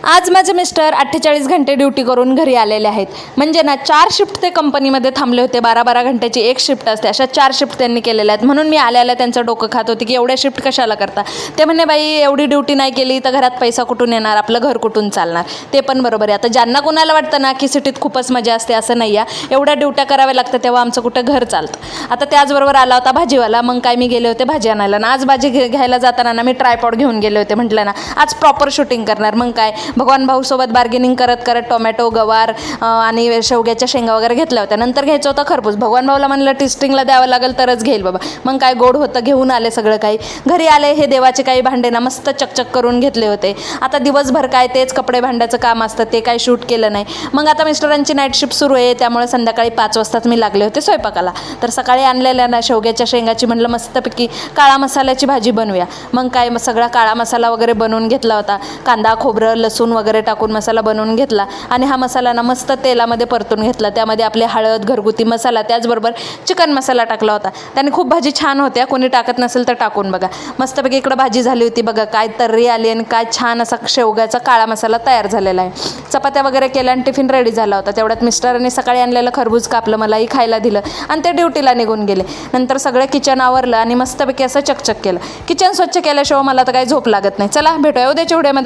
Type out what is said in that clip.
आज माझे मिस्टर 48 घंटे ड्युटी करून घरी आलेले आहेत. म्हणजे ना 4 शिफ्ट ते कंपनीमध्ये थांबले होते. 12-12 घंट्याची एक शिफ्ट असते, अशा 4 शिफ्ट त्यांनी केलेल्या आहेत. म्हणून मी आल्या त्यांचं डोकं खात होती की एवढ्या शिफ्ट कशाला करता. ते म्हणे बाई एवढी ड्युटी नाही केली तर घरात पैसा कुठून येणार, आपलं घर कुठून चालणार. ते पण बरोबर आहे. आता ज्यांना कोणाला वाटतं ना की सिटीत खूपच मजा असते, असं नाही आहे. एवढ्या ड्युट्या कराव्या लागतं तेव्हा आमचं कुठं घर चालतं. आता त्याचबरोबर आला होता भाजीवाला. मग काय मी गेले होते भाजी आणायला ना. आज भाजी घ्यायला जाताना ना मी ट्रायपॉड घेऊन गेले होते. म्हटलं ना आज प्रॉपर शूटिंग करणार. मग काय भगवान भाऊसोबत बार्गेनिंग करत करत टोमॅटो, गवार आणि शेवग्याच्या शेंगा वगैरे घेतल्या होत्या. नंतर घ्यायचं होतं खरबूज. भगवान भाऊला म्हणलं टेस्टिंगला द्यावं लागेल तरच घेईल बाबा. मग काय गोड होतं, घेऊन आले सगळं काही. घरी आले, हे देवाचे काही भांडे ना मस्त चकचक करून घेतले होते. आता दिवसभर काय तेच कपडे भांड्याचं काम असतं, ते काय शूट केलं नाही. मग आता मिस्टरांची नाईट शिफ्ट सुरू आहे, त्यामुळे संध्याकाळी 5 वाजताच मी लागले होते स्वयंपाकाला. तर सकाळी आणलेल्या ना शेवग्याच्या शेंगाची म्हणलं मस्तपैकी काळा मसाल्याची भाजी बनवूया. मग काय सगळा काळा मसाला वगैरे बनवून घेतला होता. कांदा, खोबरं, लसूण वगैरे टाकून मसाला बनवून घेतला आणि हा मसाला ना मस्त तेलामध्ये परतून घेतला. त्यामध्ये आपले हळद, घरगुती मसाला, त्याचबरोबर चिकन मसाला टाकला होता. त्याने खूप भाजी छान होत्या. कोणी टाकत नसेल तर टाकून बघा. मस्तपैकी इकडं भाजी झाली होती बघा. काय तर्री आली आणि काय छान असा शेवग्याचा काळा मसाला तयार झालेला आहे. चपात्या वगैरे केल्या आणि टिफिन रेडी झाला होता. तेवढ्यात मिस्टरांनी सकाळी आणलेलं खरबूज कापलं, मलाही खायला दिलं आणि ते ड्युटीला निघून गेले. नंतर सगळं किचन आवरलं आणि मस्तपैकी असं चकचक केलं. किचन स्वच्छ केल्याशिवाय मला तर काही झोप लागत नाही. चला भेटूया उद्याच्या व्हिडिओमध्ये.